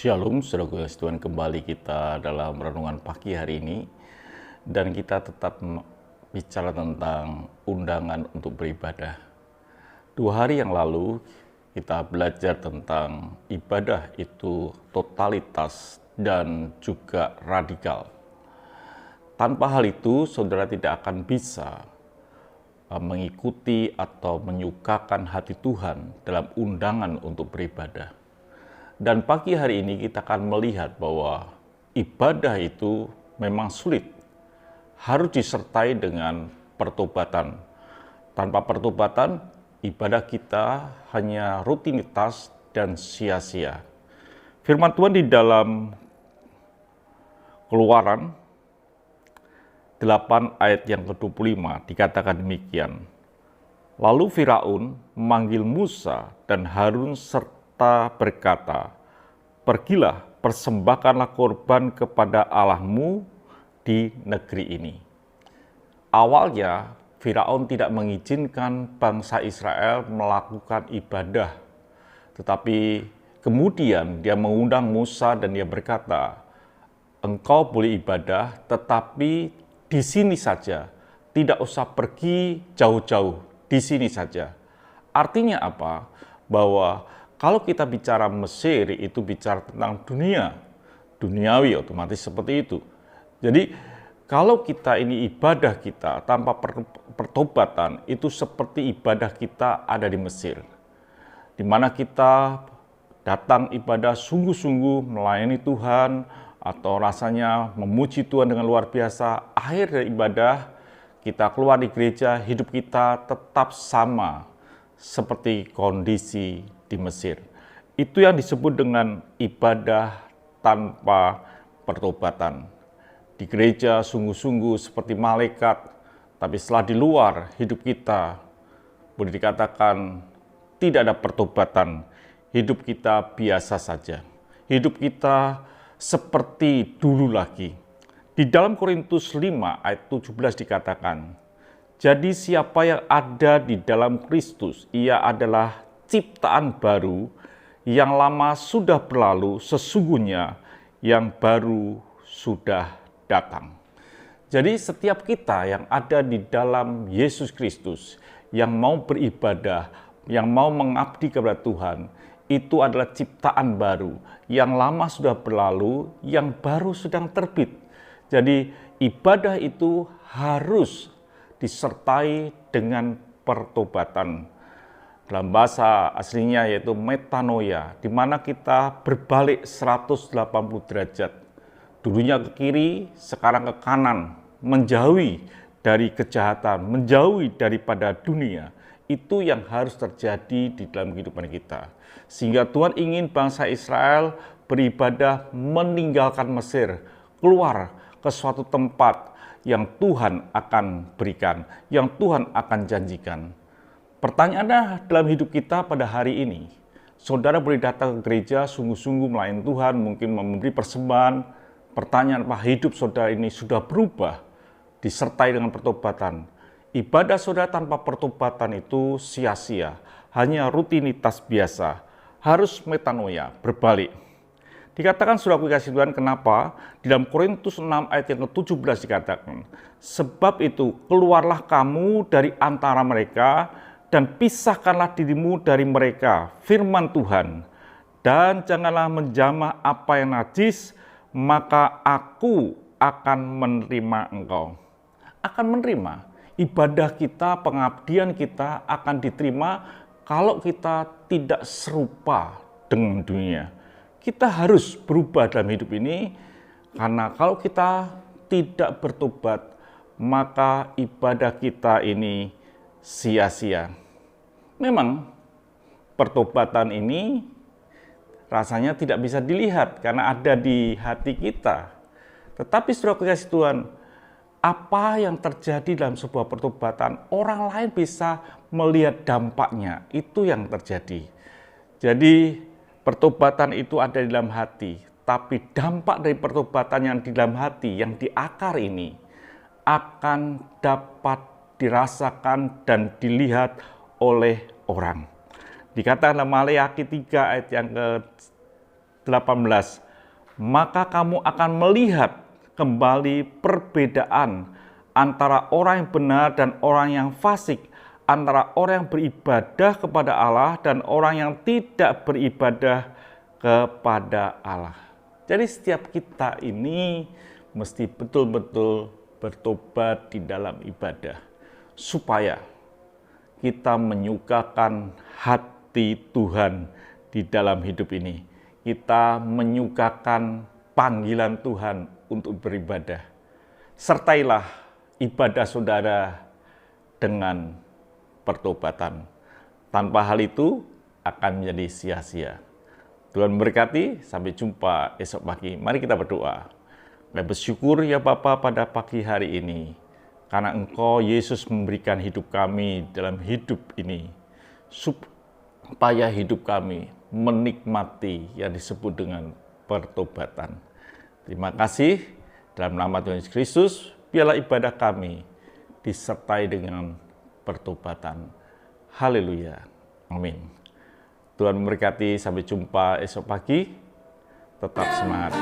Shalom, saudara Tuhan, kembali kita dalam renungan pagi hari ini. Dan kita tetap bicara tentang undangan untuk beribadah. 2 hari yang lalu kita belajar tentang ibadah itu totalitas dan juga radikal. Tanpa hal itu, saudara tidak akan bisa mengikuti atau menyukakan hati Tuhan dalam undangan untuk beribadah. Dan pagi hari ini kita akan melihat bahwa ibadah itu memang sulit, harus disertai dengan pertobatan. Tanpa pertobatan, ibadah kita hanya rutinitas dan sia-sia. Firman Tuhan di dalam Keluaran 8 ayat yang ke-25 dikatakan demikian. Lalu Firaun memanggil Musa dan Harun serta berkata, "Pergilah, persembahkanlah korban kepada Allahmu di negeri ini." Awalnya, Firaun tidak mengizinkan bangsa Israel melakukan ibadah. Tetapi kemudian dia mengundang Musa dan dia berkata, "Engkau boleh ibadah, tetapi di sini saja. Tidak usah pergi jauh-jauh, di sini saja." Artinya apa? Bahwa kalau kita bicara Mesir, itu bicara tentang dunia. Duniawi otomatis seperti itu. Jadi, kalau kita ini ibadah kita tanpa pertobatan, itu seperti ibadah kita ada di Mesir. Di mana kita datang ibadah sungguh-sungguh melayani Tuhan, atau rasanya memuji Tuhan dengan luar biasa. Akhir dari ibadah, kita keluar di gereja, hidup kita tetap sama seperti kondisi di Mesir. Itu yang disebut dengan ibadah tanpa pertobatan. Di gereja sungguh-sungguh seperti malaikat, tapi setelah di luar hidup kita boleh dikatakan tidak ada pertobatan. Hidup kita biasa saja. Hidup kita seperti dulu lagi. Di dalam Korintus 5 ayat 17 dikatakan, "Jadi siapa yang ada di dalam Kristus, ia adalah ciptaan baru, yang lama sudah berlalu, sesungguhnya yang baru sudah datang." Jadi setiap kita yang ada di dalam Yesus Kristus, yang mau beribadah, yang mau mengabdi kepada Tuhan, itu adalah ciptaan baru. Yang lama sudah berlalu, yang baru sedang terbit. Jadi ibadah itu harus disertai dengan pertobatan. Dalam bahasa aslinya yaitu metanoia, di mana kita berbalik 180 derajat. Dulunya ke kiri, sekarang ke kanan, menjauhi dari kejahatan, menjauhi daripada dunia. Itu yang harus terjadi di dalam kehidupan kita. Sehingga Tuhan ingin bangsa Israel beribadah meninggalkan Mesir, keluar ke suatu tempat yang Tuhan akan berikan, yang Tuhan akan janjikan. Pertanyaannya dalam hidup kita pada hari ini, saudara boleh datang ke gereja sungguh-sungguh melayani Tuhan, mungkin memberi persembahan. Pertanyaan, apa hidup saudara ini sudah berubah, disertai dengan pertobatan? Ibadah saudara tanpa pertobatan itu sia-sia, hanya rutinitas biasa, harus metanoia, berbalik. Dikatakan saudara kasih Tuhan, kenapa? Di dalam Korintus 6 ayat yang ke-17 dikatakan, "Sebab itu keluarlah kamu dari antara mereka, dan pisahkanlah dirimu dari mereka, firman Tuhan. Dan janganlah menjamah apa yang najis, maka aku akan menerima engkau." Akan menerima. Ibadah kita, pengabdian kita akan diterima kalau kita tidak serupa dengan dunia. Kita harus berubah dalam hidup ini, karena kalau kita tidak bertobat, maka ibadah kita ini sia-sia. Memang pertobatan ini rasanya tidak bisa dilihat karena ada di hati kita. Tetapi saudara kasih Tuhan, apa yang terjadi dalam sebuah pertobatan, orang lain bisa melihat dampaknya. Itu yang terjadi. Jadi pertobatan itu ada di dalam hati, tapi dampak dari pertobatan yang di dalam hati, yang di akar ini, akan dapat dirasakan dan dilihat oleh orang. Dikatakan dalam Maleakhi 3 ayat yang 18, maka kamu akan melihat kembali perbedaan antara orang yang benar dan orang yang fasik, antara orang yang beribadah kepada Allah dan orang yang tidak beribadah kepada Allah. Jadi setiap kita ini mesti betul-betul bertobat di dalam ibadah, supaya kita menyukakan hati Tuhan di dalam hidup ini. Kita menyukakan panggilan Tuhan untuk beribadah. Sertailah ibadah saudara dengan pertobatan. Tanpa hal itu akan menjadi sia-sia. Tuhan memberkati, sampai jumpa esok pagi. Mari kita berdoa. Kami bersyukur ya Bapa pada pagi hari ini, karena Engkau Yesus memberikan hidup kami dalam hidup ini, supaya hidup kami menikmati yang disebut dengan pertobatan. Terima kasih, dalam nama Tuhan Yesus Kristus, biarlah ibadah kami disertai dengan pertobatan. Haleluya. Amin. Tuhan memberkati, sampai jumpa esok pagi. Tetap semangat.